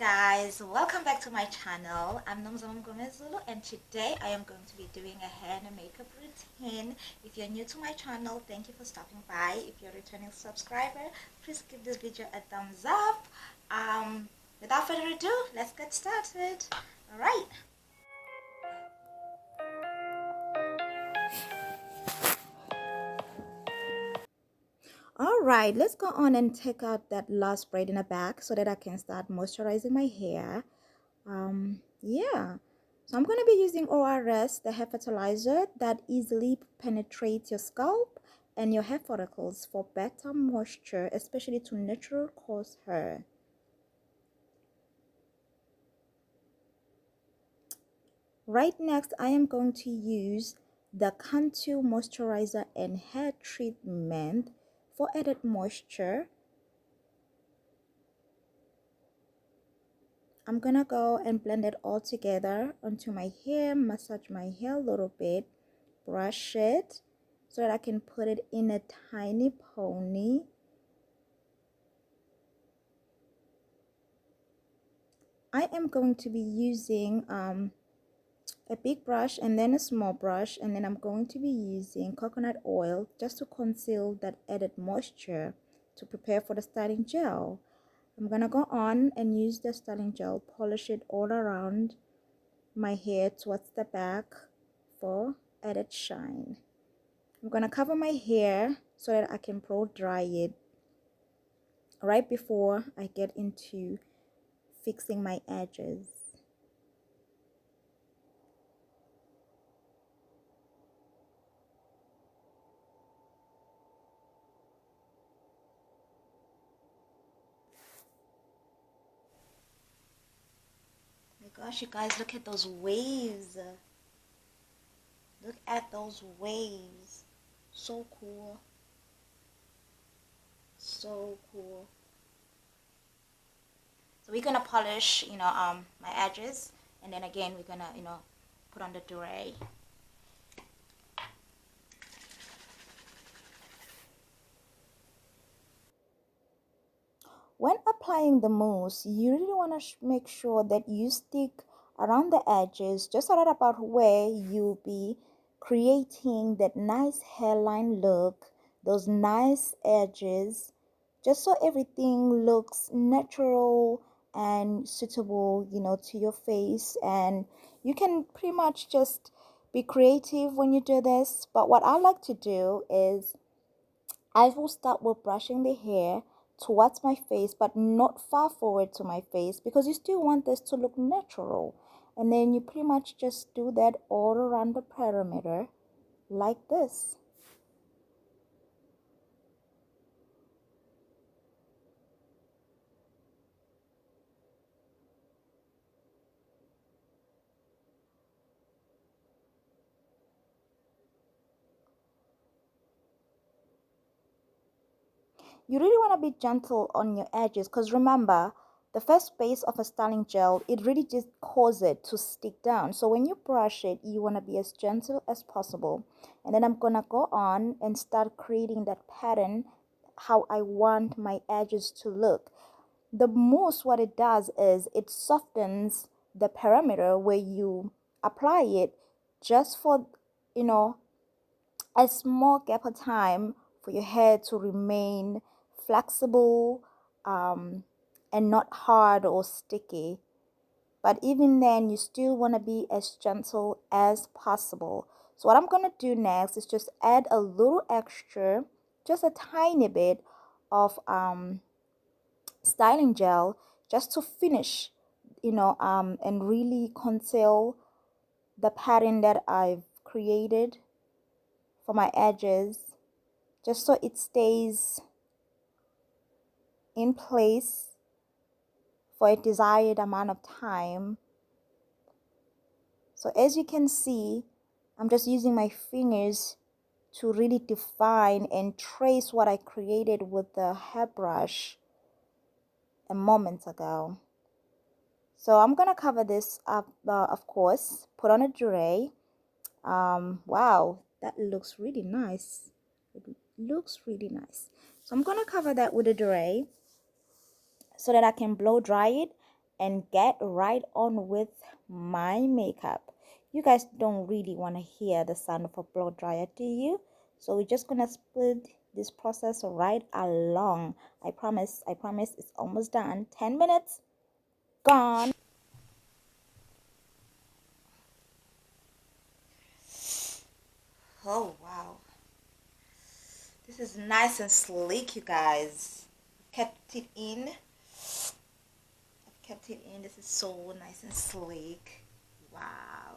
guys, welcome back to my channel. I'm Nomzamo Zulu, and today I am going to be doing a hair and makeup routine. If you're new to my channel, thank you for stopping by. If you're a returning subscriber, please give this video a thumbs up. Without further ado, let's get started. Alright. Alright, let's go on and take out that last braid in the back so that I can start moisturizing my hair. Yeah, so I'm going to be using ORS, the hair fertilizer that easily penetrates your scalp and your hair follicles for better moisture, especially to natural coarse hair. Right next, I am going to use the Cantu moisturizer and hair treatment for added moisture. I'm gonna go and blend it all together onto my hair, massage my hair a little bit, brush it so that I can put it in a tiny pony. I am going to be using a big brush and then a small brush, and then I'm going to be using coconut oil just to conceal that added moisture to prepare for the styling gel. I'm gonna go on and use the styling gel, polish it all around my hair towards the back for added shine. I'm gonna cover my hair so that I can blow dry it right before I get into fixing my edges. My gosh, you guys, look at those waves. Look at those waves. So cool. So cool. So we're gonna polish, my edges, and then again we're gonna, put on the durag. When applying the mousse, you really want to make sure that you stick around the edges, just right about where you'll be creating that nice hairline look, those nice edges, just so everything looks natural and suitable, to your face. And you can pretty much just be creative when you do this. But what I like to do is I will start with brushing the hair towards my face, but not far forward to my face, because you still want this to look natural. And then you pretty much just do that all around the perimeter like this. You really want to be gentle on your edges, because remember, the first base of a styling gel, it really just causes it to stick down. So when you brush it, you want to be as gentle as possible. And then I'm going to go on and start creating that pattern, how I want my edges to look. The mousse, what it does is it softens the perimeter where you apply it, just for, a small gap of time for your hair to remain flexible and not hard or sticky. But even then, you still want to be as gentle as possible. So what I'm going to do next is just add a little extra, just a tiny bit of styling gel, just to finish, and really conceal the pattern that I've created for my edges, just so it stays in place for a desired amount of time. So as you can see, I'm just using my fingers to really define and trace what I created with the hairbrush a moment ago. So I'm gonna cover this up, of course, put on a durag. Wow, that looks really nice. It looks really nice. So I'm gonna cover that with a durag so that I can blow dry it, and get right on with my makeup. You guys don't really want to hear the sound of a blow dryer, do you? So we're just gonna split this process right along. I promise it's almost done. 10 minutes gone. Oh wow, this is nice and sleek, you guys. Kept it in. I've kept it in. This is so nice and sleek. Wow.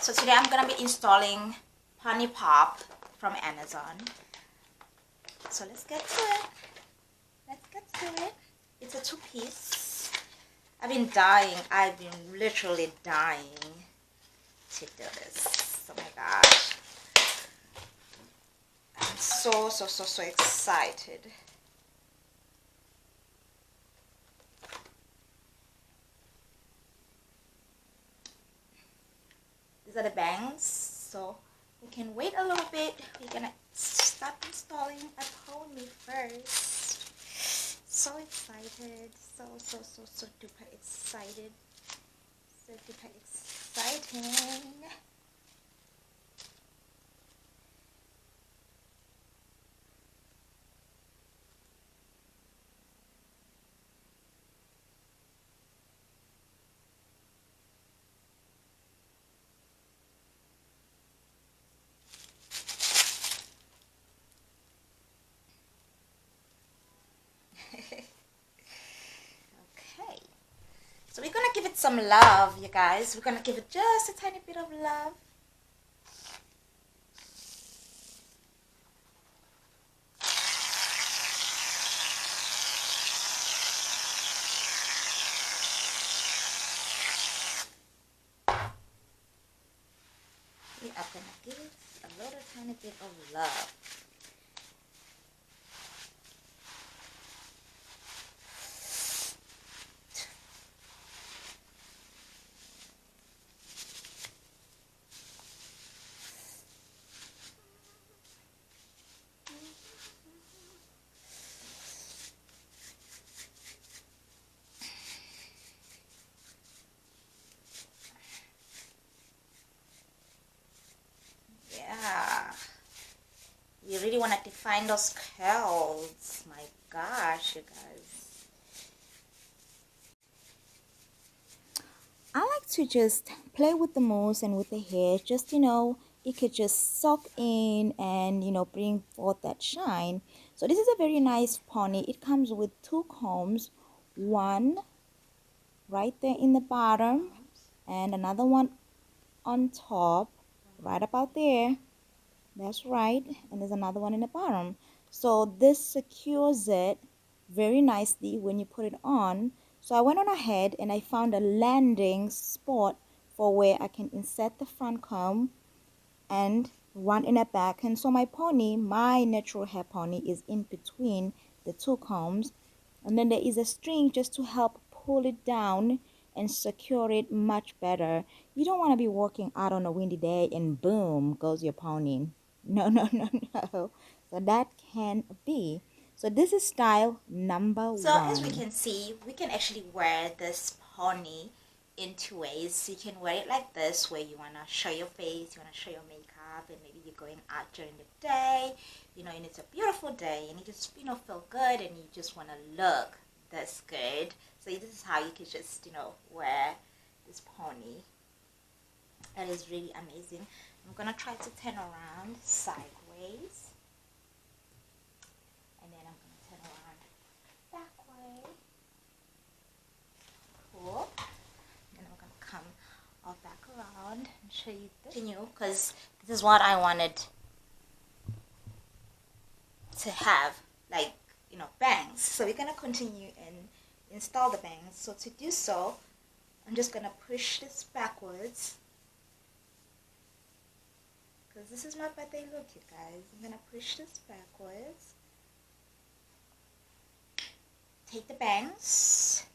So today I'm gonna be installing Pony Pop from Amazon. So let's get to it. Let's get to it. It's a two-piece. I've been dying. I've been literally dying to do this. Oh my gosh. I'm so excited. These are the bangs. So we can wait a little bit. We're gonna start installing a pony first. So excited. So duper excited. So duper exciting. Okay, so we're gonna give it some love, you guys. We're gonna give it just a tiny bit of love. We are gonna give it a little tiny bit of love. Yeah, we really want to define those curls. My gosh, you guys. I like to just play with the mousse and with the hair. Just, it could just soak in and, bring forth that shine. So this is a very nice pony. It comes with two combs. One right there in the bottom and another one on top, right about there. That's right. And there's another one in the bottom. So this secures it very nicely when you put it on. So I went on ahead and I found a landing spot for where I can insert the front comb and one in the back. And so my pony, my natural hair pony, is in between the two combs. And then there is a string just to help pull it down and secure it much better. You don't want to be walking out on a windy day and boom goes your pony. No. So that can be. So this is style number one. So as we can see, we can actually wear this pony in two ways. So you can wear it like this, where you want to show your face, you want to show your makeup, and maybe you're going out during the day, and it's a beautiful day, and you just, feel good, and you just want to look this good. So this is how you can just, wear this pony. That is really amazing. I'm going to try to turn around sideways. And then I'm going to turn around back way. Cool. And I'm going to come all back around and show you this. Continue, because this is what I wanted to have, like, bangs. So we're going to continue and install the bangs. So to do so, I'm just going to push this backwards. Because this is my birthday look, you guys. I'm going to push this backwards. Take the bangs.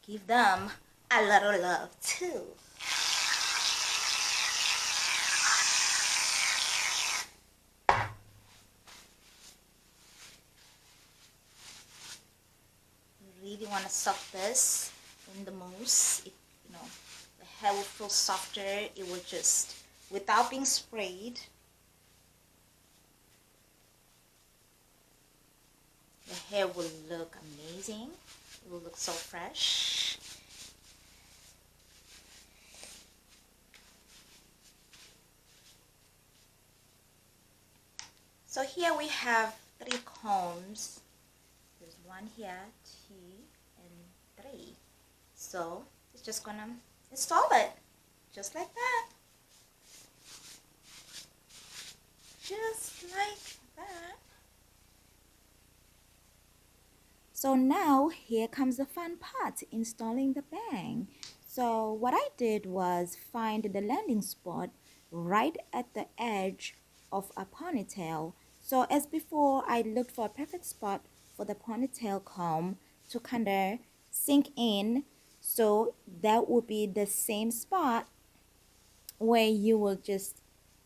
Give them a little love too. really want to soak this in the mousse. It, you know, the hair will feel softer. It will just, without being sprayed, the hair will look amazing. It will look so fresh. So here we have 3 combs. There's 1 here, 2, and 3. So it's just gonna install it just like that. Just like that. So now here comes the fun part, installing the bang. So what I did was find the landing spot right at the edge of a ponytail. So as before, I looked for a perfect spot for the ponytail comb to kind of sink in. So that would be the same spot where you will just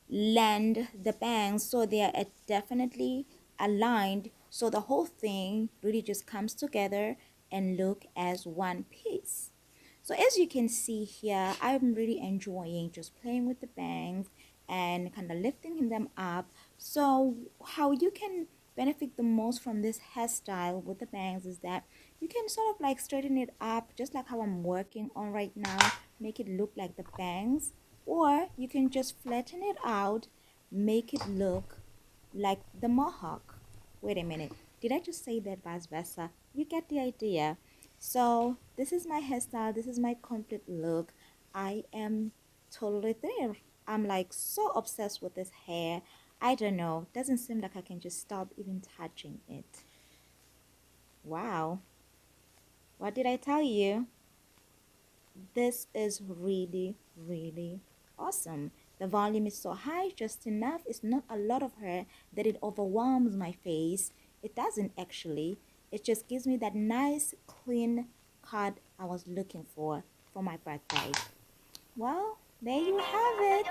land the bangs, so they are definitely aligned, so the whole thing really just comes together and look as one piece. So as you can see here, I'm really enjoying just playing with the bangs and kind of lifting them up. So how you can benefit the most from this hairstyle with the bangs is that you can sort of like straighten it up just like how I'm working on right now, make it look like the bangs, or you can just flatten it out, make it look like the mohawk. Wait a minute, did I just say that vice versa? You get the idea. So this is my hairstyle, this is my complete look. I am totally there. I'm like so obsessed with this hair. I don't know, doesn't seem like I can just stop even touching it. Wow, what did I tell you? This is really awesome. The volume is so high, just enough. It's not a lot of hair that it overwhelms my face. It doesn't actually. It just gives me that nice clean cut I was looking for my birthday. Well, there you have it.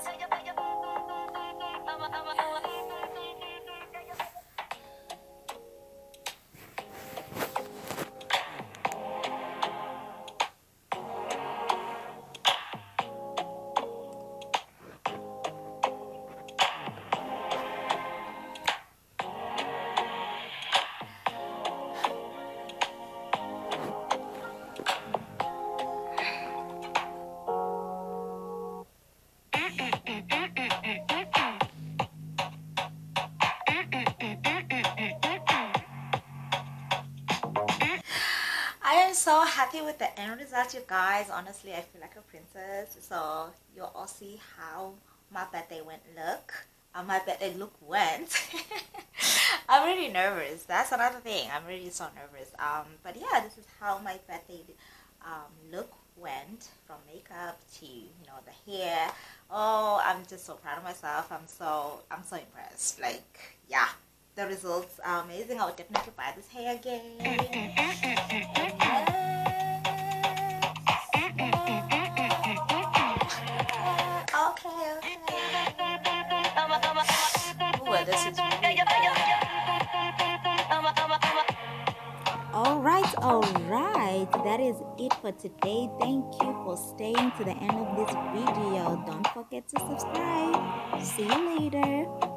I am so happy with the end result, you guys. Honestly, I feel like a princess. So you'll all see how my birthday look went. I'm really nervous. That's another thing. I'm really so nervous. But yeah, this is how my birthday look went, from makeup to, you know, the hair. Oh, I'm just so proud of myself. I'm so impressed. Like, yeah, the results are amazing. I would definitely buy this hair again. Okay. Ooh, this is really Alright, that is it for today. Thank you for staying to the end of this video. Don't forget to subscribe. See you later.